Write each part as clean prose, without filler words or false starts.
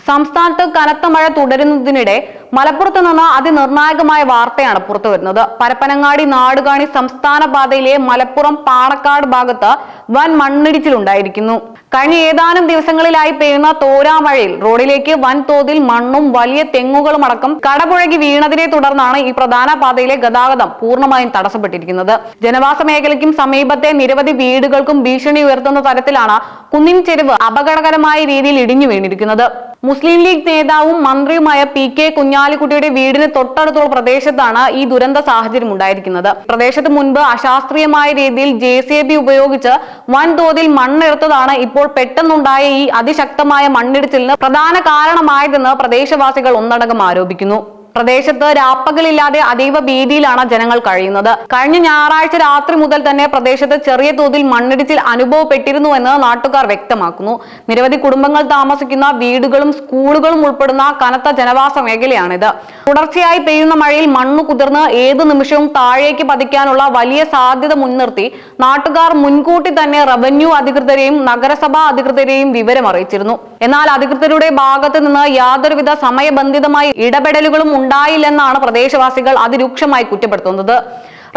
സംസ്ഥാനത്ത് കനത്ത മഴ തുടരുന്നതിനിടെ മലപ്പുറത്ത് നിന്ന് അതിനിർണായകമായ വാർത്തയാണ് പുറത്തുവരുന്നത്. പരപ്പനങ്ങാടി നാടുകാണി സംസ്ഥാന പാതയിലെ മലപ്പുറം പാണക്കാട് ഭാഗത്ത് വൻ മണ്ണിടിച്ചിലുണ്ടായിരിക്കുന്നു. കഴിഞ്ഞ ഏതാനും ദിവസങ്ങളിലായി പെയ്യുന്ന തോരാമഴയിൽ റോഡിലേക്ക് വൻതോതിൽ മണ്ണും വലിയ തെങ്ങുകളും അടക്കം കടപുഴകി വീണതിനെ തുടർന്നാണ് ഈ പ്രധാന പാതയിലെ ഗതാഗതം പൂർണ്ണമായും തടസ്സപ്പെട്ടിരിക്കുന്നത്. ജനവാസ മേഖലയ്ക്കും സമീപത്തെ നിരവധി വീടുകൾക്കും ഭീഷണി ഉയർത്തുന്ന തരത്തിലാണ് കുന്നിൻ ചെരുവ് അപകടകരമായ രീതിയിൽ ഇടിഞ്ഞു വീണിരിക്കുന്നത്. മുസ്ലിം ലീഗ് നേതാവും മന്ത്രിയുമായ PK കുഞ്ഞാലിക്കുട്ടിയുടെ വീടിന് തൊട്ടടുത്തുള്ള പ്രദേശത്താണ് ഈ ദുരന്ത സാഹചര്യം ഉണ്ടായിരിക്കുന്നത്. പ്രദേശത്ത് മുൻപ് അശാസ്ത്രീയമായ രീതിയിൽ JCB ഉപയോഗിച്ച് വൻതോതിൽ മണ്ണെടുത്തതാണ് ഇപ്പോൾ പെട്ടെന്നുണ്ടായ ഈ അതിശക്തമായ മണ്ണിടിച്ചിലിന് പ്രധാന കാരണമായതെന്ന് പ്രദേശവാസികൾ ഒന്നടങ്കം ആരോപിക്കുന്നു. പ്രദേശത്ത് രാപ്പകലില്ലാതെ അതീവ ഭീതിയിലാണ് ജനങ്ങൾ കഴിയുന്നത്. കഴിഞ്ഞ ഞായറാഴ്ച രാത്രി മുതൽ തന്നെ പ്രദേശത്ത് ചെറിയ തോതിൽ മണ്ണിടിച്ചിൽ അനുഭവപ്പെട്ടിരുന്നുവെന്ന് നാട്ടുകാർ വ്യക്തമാക്കുന്നു. നിരവധി കുടുംബങ്ങൾ താമസിക്കുന്ന വീടുകളും സ്കൂളുകളും ഉൾപ്പെടുന്ന കനത്ത ജനവാസ മേഖലയാണിത്. തുടർച്ചയായി പെയ്യുന്ന മഴയിൽ മണ്ണ് കുതിർന്ന് ഏതു നിമിഷവും താഴേക്ക് പതിക്കാനുള്ള വലിയ സാധ്യത മുൻനിർത്തി നാട്ടുകാർ മുൻകൂട്ടി തന്നെ റവന്യൂ അധികൃതരെയും നഗരസഭാ അധികൃതരെയും വിവരം അറിയിച്ചിരുന്നു. എന്നാൽ അധികൃതരുടെ ഭാഗത്ത് നിന്ന് യാതൊരുവിധ സമയബന്ധിതമായ ഇടപെടലുകളും ഉണ്ടായില്ലെന്നാണ് പ്രദേശവാസികൾ അതിരൂക്ഷമായി കുറ്റപ്പെടുത്തുന്നത്.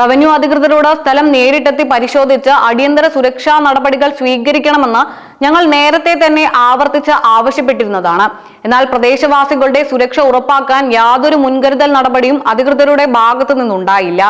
റവന്യൂ അധികൃതരോട് സ്ഥലം നേരിട്ടെത്തി പരിശോധിച്ച് അടിയന്തര സുരക്ഷാ നടപടികൾ സ്വീകരിക്കണമെന്ന് ഞങ്ങൾ നേരത്തെ തന്നെ ആവർത്തിച്ച് ആവശ്യപ്പെട്ടിരുന്നതാണ്. എന്നാൽ പ്രദേശവാസികളുടെ സുരക്ഷ ഉറപ്പാക്കാൻ യാതൊരു മുൻകരുതൽ നടപടിയും അധികൃതരുടെ ഭാഗത്തു നിന്നുണ്ടായില്ല.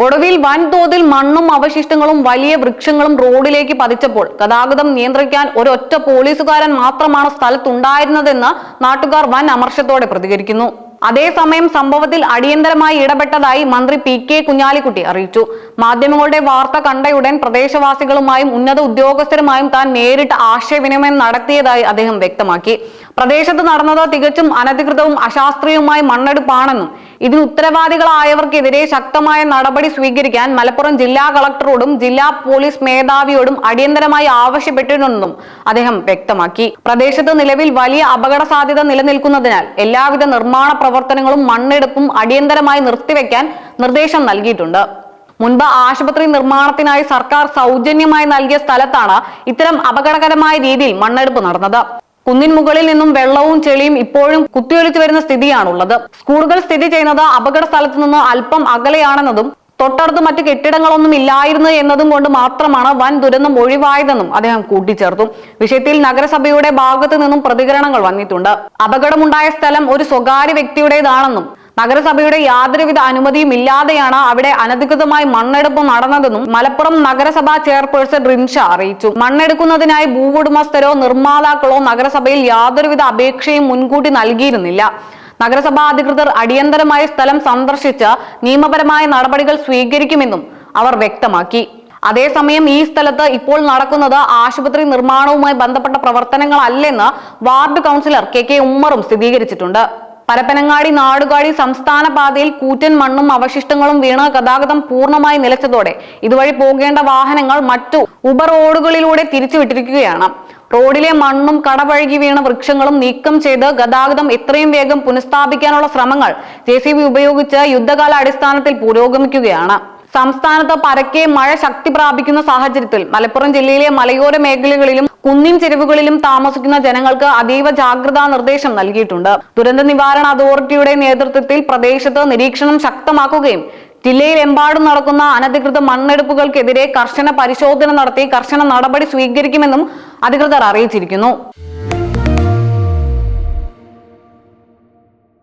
ഒടുവിൽ വൻതോതിൽ മണ്ണും അവശിഷ്ടങ്ങളും വലിയ വൃക്ഷങ്ങളും റോഡിലേക്ക് പതിച്ചപ്പോൾ ഗതാഗതം നിയന്ത്രിക്കാൻ ഒരൊറ്റ പോലീസുകാരൻ മാത്രമാണ് സ്ഥലത്തുണ്ടായിരുന്നതെന്ന് നാട്ടുകാർ വൻ അമർഷത്തോടെ പ്രതികരിക്കുന്നു. അതേസമയം സംഭവത്തിൽ അടിയന്തരമായി ഇടപെട്ടതായി മന്ത്രി PK കുഞ്ഞാലിക്കുട്ടി അറിയിച്ചു. മാധ്യമങ്ങളുടെ വാർത്ത കണ്ടയുടൻ പ്രദേശവാസികളുമായും ഉന്നത ഉദ്യോഗസ്ഥരുമായും താൻ നേരിട്ട് ആശയവിനിമയം നടത്തിയതായി അദ്ദേഹം വ്യക്തമാക്കി. പ്രദേശത്ത് നടന്നത് തികച്ചും അനധികൃതവും അശാസ്ത്രീയവുമായ മണ്ണെടുപ്പാണെന്നും ഇതിന് ഉത്തരവാദികളായവർക്കെതിരെ ശക്തമായ നടപടി സ്വീകരിക്കാൻ മലപ്പുറം ജില്ലാ കളക്ടറോടും ജില്ലാ പോലീസ് മേധാവിയോടും അടിയന്തരമായി ആവശ്യപ്പെട്ടിരുന്നെന്നും അദ്ദേഹം വ്യക്തമാക്കി. പ്രദേശത്ത് നിലവിൽ വലിയ അപകട സാധ്യത നിലനിൽക്കുന്നതിനാൽ എല്ലാവിധ നിർമ്മാണ പ്രവർത്തനങ്ങളും മണ്ണെടുപ്പും അടിയന്തരമായി നിർത്തിവെക്കാൻ നിർദ്ദേശം നൽകിയിട്ടുണ്ട്. മുൻപ് ആശുപത്രി നിർമ്മാണത്തിനായി സർക്കാർ സൗജന്യമായി നൽകിയ സ്ഥലത്താണ് ഇത്തരം അപകടകരമായ രീതിയിൽ മണ്ണെടുപ്പ് നടന്നത്. കുന്നിൻ മുകളിൽ നിന്നും വെള്ളവും ചെളിയും ഇപ്പോഴും കുത്തിയൊലിച്ചു വരുന്ന സ്ഥിതിയാണുള്ളത്. സ്കൂളുകൾ സ്ഥിതി ചെയ്യുന്നത് അപകട സ്ഥലത്ത് നിന്ന് അല്പം അകലെയാണെന്നതും തൊട്ടടുത്ത് മറ്റു കെട്ടിടങ്ങളൊന്നും ഇല്ലായിരുന്നു എന്നതും കൊണ്ട് മാത്രമാണ് വൻ ദുരന്തം ഒഴിവായതെന്നും അദ്ദേഹം കൂട്ടിച്ചേർത്തു. വിഷയത്തിൽ നഗരസഭയുടെ ഭാഗത്തു നിന്നും പ്രതികരണങ്ങൾ വന്നിട്ടുണ്ട്. അപകടമുണ്ടായ സ്ഥലം ഒരു സ്വകാര്യ വ്യക്തിയുടേതാണെന്നും നഗരസഭയുടെ യാതൊരുവിധ അനുമതിയും ഇല്ലാതെയാണ് അവിടെ അനധികൃതമായി മണ്ണെടുപ്പ് നടന്നതെന്നും മലപ്പുറം നഗരസഭാ ചെയർപേഴ്സൺ റിൻഷ അറിയിച്ചു. മണ്ണെടുക്കുന്നതിനായി ഭൂവുടമസ്ഥരോ നിർമ്മാതാക്കളോ നഗരസഭയിൽ യാതൊരുവിധ അപേക്ഷയും മുൻകൂട്ടി നൽകിയിരുന്നില്ല. നഗരസഭാ അധികൃതർ അടിയന്തരമായി സ്ഥലം സന്ദർശിച്ച് നിയമപരമായ നടപടികൾ സ്വീകരിക്കുമെന്നും അവർ വ്യക്തമാക്കി. അതേസമയം ഈ സ്ഥലത്ത് ഇപ്പോൾ നടക്കുന്നത് ആശുപത്രി നിർമ്മാണവുമായി ബന്ധപ്പെട്ട പ്രവർത്തനങ്ങളല്ലെന്ന് വാർഡ് കൗൺസിലർ KK ഉമ്മറും സ്ഥിരീകരിച്ചിട്ടുണ്ട്. പരപ്പനങ്ങാടി നാടുകാണി സംസ്ഥാന പാതയിൽ കൂറ്റൻ മണ്ണും അവശിഷ്ടങ്ങളും വീണ് ഗതാഗതം പൂർണ്ണമായി നിലച്ചതോടെ ഇതുവഴി പോകേണ്ട വാഹനങ്ങൾ മറ്റു ഉപറോഡുകളിലൂടെ തിരിച്ചുവിട്ടിരിക്കുകയാണ്. റോഡിലെ മണ്ണും കടപഴകി വീണ വൃക്ഷങ്ങളും നീക്കം ചെയ്ത് ഗതാഗതം എത്രയും വേഗം പുനഃസ്ഥാപിക്കാനുള്ള ശ്രമങ്ങൾ JCB ഉപയോഗിച്ച് യുദ്ധകാല അടിസ്ഥാനത്തിൽ പുരോഗമിക്കുകയാണ്. സംസ്ഥാനത്ത് പരക്കെ മഴ ശക്തി പ്രാപിക്കുന്ന സാഹചര്യത്തിൽ മലപ്പുറം ജില്ലയിലെ മലയോര മേഖലകളിലും കുന്നിൻ ചെരുവുകളിലും താമസിക്കുന്ന ജനങ്ങൾക്ക് അതീവ ജാഗ്രതാ നിർദ്ദേശം നൽകിയിട്ടുണ്ട്. ദുരന്ത നിവാരണ അതോറിറ്റിയുടെ നേതൃത്വത്തിൽ പ്രദേശത്ത് നിരീക്ഷണം ശക്തമാക്കുകയും ജില്ലയിലെമ്പാടും നടക്കുന്ന അനധികൃത മണ്ണെടുപ്പുകൾക്കെതിരെ കർശന പരിശോധന നടത്തി കർശന നടപടി സ്വീകരിക്കുമെന്നും അധികൃതർ അറിയിച്ചിരിക്കുന്നു.